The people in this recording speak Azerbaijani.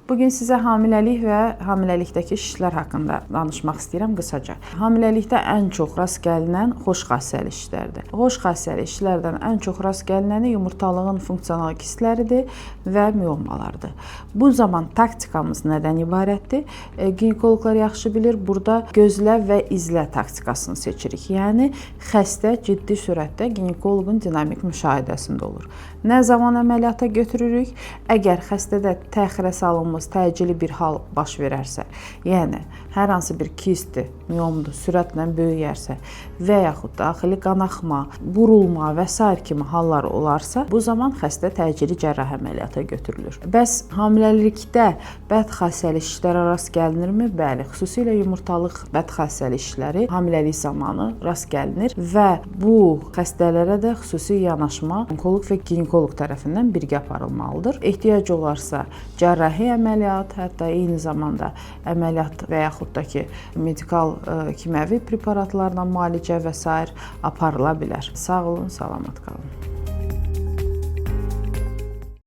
Bugün sizə hamiləlik və hamiləlikdəki şişlər haqqında danışmaq istəyirəm qısaca. Hamiləlikdə ən çox rast gəlinən xoş xassəli şişlərdir. Xoş xassəli şişlərdən ən çox rast gəlinəni yumurtalığın funksional kistləridir və miomalardır. Bu zaman taktikamız nədən ibarətdir? Ginekoloqlar yaxşı bilir, burada gözlə və izlə taktikasını seçirik. Yəni, xəstə ciddi sürətdə ginekoloqun dinamik müşahidəsində olur. Nə zaman əməliyyata götürürük? Əgər xəstədə təxirə salınmış təcili bir hal baş verərsə, yəni hər hansı bir kistdir, miomdur, sürətlə böyüyərsə və yaxud daxili qanaxma, burulma və s. kimi hallar olarsa, bu zaman xəstə təcili cərrahi əməliyyata götürülür. Bəs hamiləlikdə bədxassəli şişlərə rast gəlinirmi? Bəli, xüsusilə yumurtalıq bədxassəli şişləri hamiləlik zamanı rast gəlinir və bu xəstələrə də xüsusi yanaşma onkoloq və ginekoloq tərəfindən birgə aparılmalıdır. Ehtiyac olarsa cərrahi əməliyyat, hətta eyni zamanda əməliyyat və yaxud da ki, medikal kimyəvi preparatlarla müalicə və s. aparıla bilər. Sağ olun, salamat qalın.